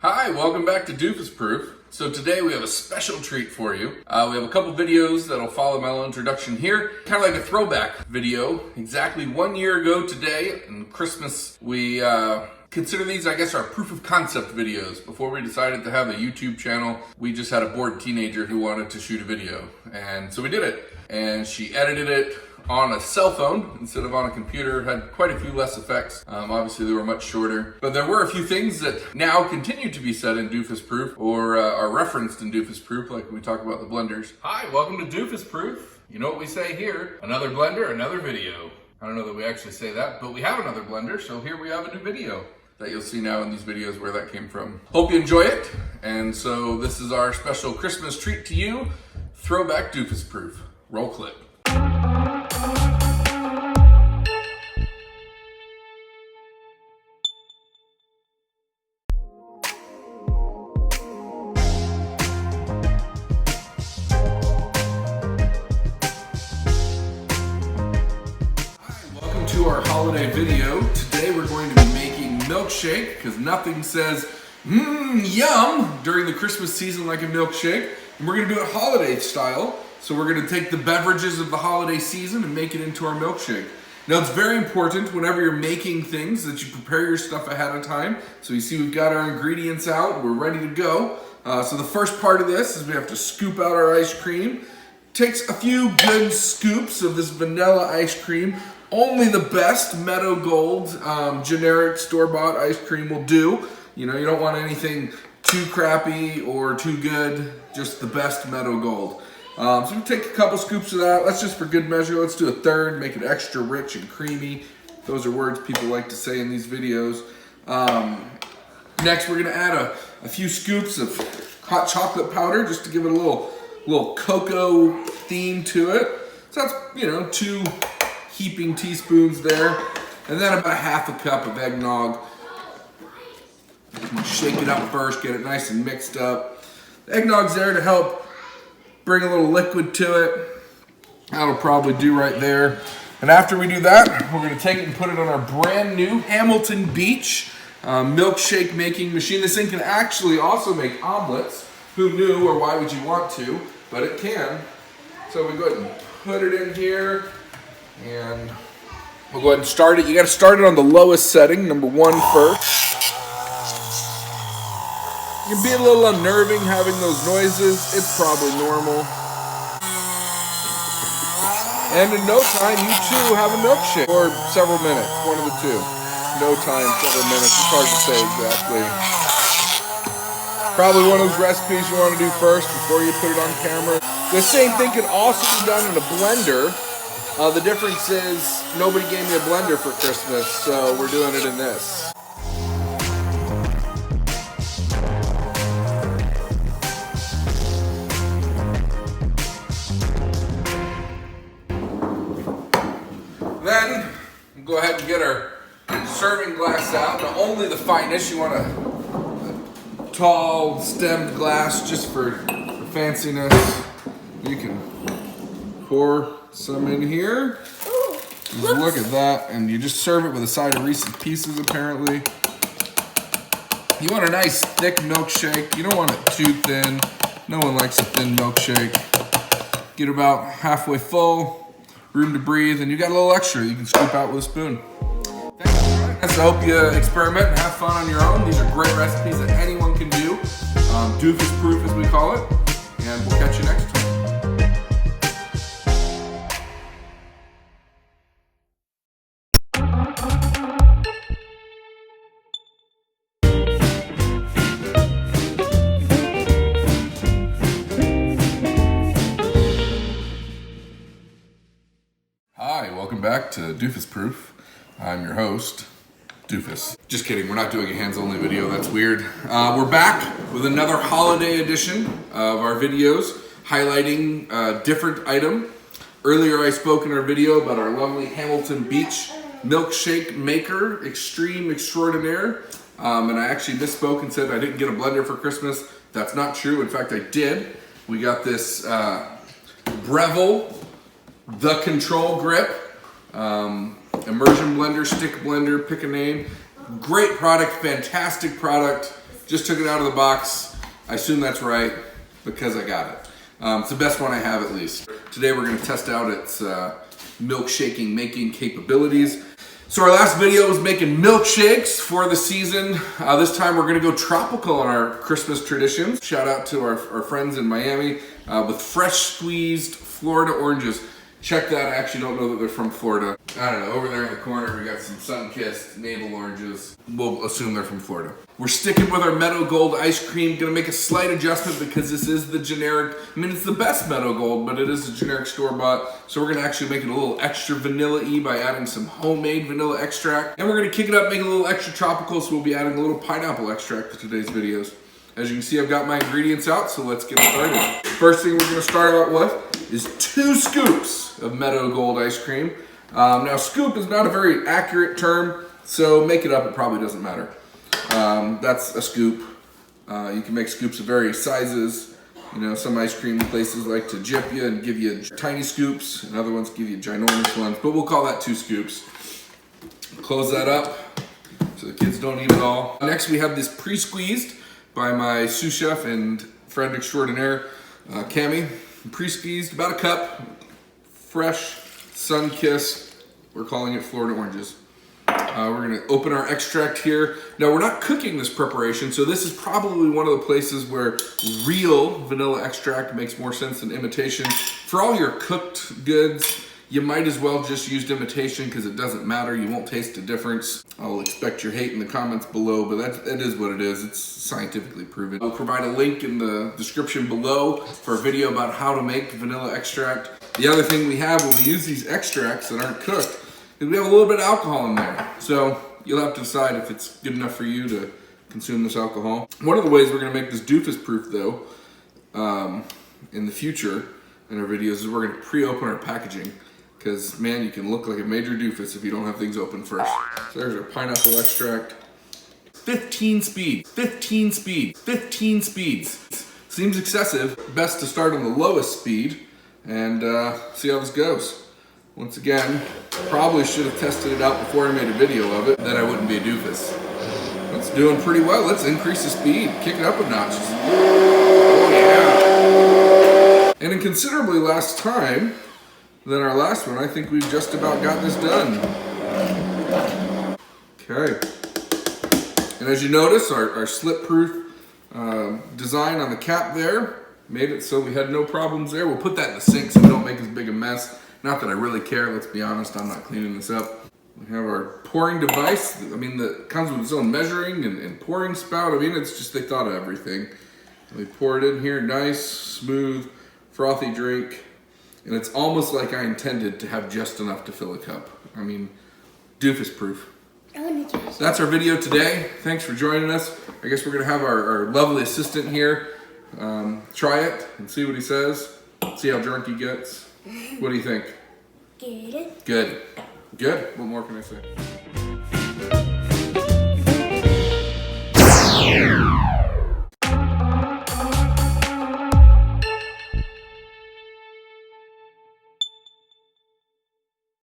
Hi, welcome back to Doofus Proof. So today we have a special treat for you. We have a couple videos that'll follow my little introduction here. Kind of like a throwback video. Exactly 1 year ago today, on Christmas, we consider these, I guess, our proof of concept videos. Before we decided to have a YouTube channel, we just had a bored teenager who wanted to shoot a video. And so we did it. And she edited it on a cell phone instead of on a computer. Had quite a few less effects. Obviously they were much shorter, but there were a few things that now continue to be said in Doofus Proof or are referenced in Doofus Proof, like when we talk about the blenders. Hi, welcome to Doofus Proof. You know what we say here, another blender, another video. I don't know that we actually say that, but we have another blender, so here we have a new video that you'll see now in these videos where that came from. Hope you enjoy it. And so this is our special Christmas treat to you, Throwback Doofus Proof. Roll clip. To our holiday video. Today we're going to be making milkshake because nothing says yum during the Christmas season like a milkshake, and we're going to do it holiday style. So we're going to take the beverages of the holiday season and make it into our milkshake. Now it's very important whenever you're making things that you prepare your stuff ahead of time. So you see we've got our ingredients out, we're ready to go. So the first part of this is we have to scoop out our ice cream. Takes a few good scoops of this vanilla ice cream. Only the best Meadow Gold generic store-bought ice cream will do. You know, you don't want anything too crappy or too good, just the best Meadow Gold. So we take a couple scoops of that. Let's just for good measure, let's do a third, make it extra rich and creamy. Those are words people like to say in these videos. Next, we're gonna add a few scoops of hot chocolate powder just to give it a little cocoa theme to it. So that's, you know, 2 heaping teaspoons there, and then about half a cup of eggnog. Shake it up first, get it nice and mixed up. The eggnog's there to help bring a little liquid to it. That'll probably do right there. And after we do that, we're gonna take it and put it on our brand new Hamilton Beach milkshake making machine. This thing can actually also make omelets. Who knew, or why would you want to? But it can. So we go ahead and put it in here. And we'll go ahead and start it. You got to start it on the lowest setting, number 1 first. It can be a little unnerving having those noises. It's probably normal. And in no time, you too have a milkshake. Or several minutes, one of the two. No time, several minutes. It's hard to say exactly. Probably one of those recipes you want to do first before you put it on camera. The same thing can also be done in a blender. The difference is nobody gave me a blender for Christmas, so we're doing it in this. Then we'll go ahead and get our serving glass out. Now only the finest. You want a tall stemmed glass just for fanciness. You can pour some in here. Just look at that, and you just serve it with a side of Reese's Pieces, apparently. You want a nice thick milkshake. You don't want it too thin. No one likes a thin milkshake. Get about halfway full, room to breathe, and you got a little extra you can scoop out with a spoon. Thanks. I hope you experiment and have fun on your own. These are great recipes that anyone can do. Doofus proof, as we call it. And we'll catch you next time. Hi, welcome back to Doofus Proof. I'm your host, Doofus. Just kidding, we're not doing a hands-only video, that's weird. We're back with another holiday edition of our videos, highlighting a different item. Earlier I spoke in our video about our lovely Hamilton Beach milkshake maker, extreme extraordinaire. And I actually misspoke and said I didn't get a blender for Christmas. That's not true, in fact I did. We got this Breville The Control Grip, immersion blender, stick blender, pick a name. Great product, fantastic product. Just took it out of the box. I assume that's right because I got it. It's the best one I have, at least. Today we're going to test out its milkshaking making capabilities. So our last video was making milkshakes for the season. This time we're going to go tropical on our Christmas traditions. Shout out to our friends in Miami with fresh squeezed Florida oranges. Check that, I actually don't know that they're from Florida. I don't know, over there in the corner we got some sun-kissed navel oranges. We'll assume they're from Florida. We're sticking with our Meadow Gold ice cream. Gonna make a slight adjustment because this is the generic, I mean it's the best Meadow Gold, but it is a generic store-bought. So we're gonna actually make it a little extra vanilla-y by adding some homemade vanilla extract. And we're gonna kick it up, make it a little extra tropical, so we'll be adding a little pineapple extract to today's videos. As you can see, I've got my ingredients out, so let's get started. First thing we're gonna start out with is 2 scoops of Meadow Gold ice cream. Now, scoop is not a very accurate term, so make it up, it probably doesn't matter. That's a scoop. You can make scoops of various sizes. You know, some ice cream places like to jip you and give you tiny scoops, and other ones give you ginormous ones, but we'll call that 2 scoops. Close that up so the kids don't eat it all. Next, we have this pre-squeezed by my sous chef and friend extraordinaire, Cami. Pre-squeezed, about a cup, fresh, sun-kissed, we're calling it Florida oranges. We're gonna open our extract here. Now we're not cooking this preparation, so this is probably one of the places where real vanilla extract makes more sense than imitation. For all your cooked goods, you might as well just use imitation because it doesn't matter, you won't taste a difference. I'll expect your hate in the comments below, but that is what it is. It's scientifically proven. I'll provide a link in the description below for a video about how to make vanilla extract. The other thing we have when we use these extracts that aren't cooked is we have a little bit of alcohol in there. So you'll have to decide if it's good enough for you to consume this alcohol. One of the ways we're gonna make this Doofus proof though, in the future in our videos, is we're gonna pre-open our packaging. Because, man, you can look like a major doofus if you don't have things open first. So there's our pineapple extract. 15 speeds, 15 speeds, 15 speeds. Seems excessive. Best to start on the lowest speed and see how this goes. Once again, probably should have tested it out before I made a video of it. Then I wouldn't be a doofus. That's doing pretty well. Let's increase the speed. Kick it up a notch. Oh, yeah. And in considerably less time than our last one, I think we've just about got this done. Okay. And as you notice, our slip-proof design on the cap there made it so we had no problems there. We'll put that in the sink so we don't make as big a mess. Not that I really care, let's be honest, I'm not cleaning this up. We have our pouring device. I mean, that comes with its own measuring and pouring spout. I mean, it's just, they thought of everything. And we pour it in here, nice, smooth, frothy drink. And it's almost like I intended to have just enough to fill a cup. I mean, doofus proof. That's our video today. Thanks for joining us. I guess we're gonna have our lovely assistant here try it and see what he says. See how drunk he gets. What do you think? Good. Good. Good? What more can I say?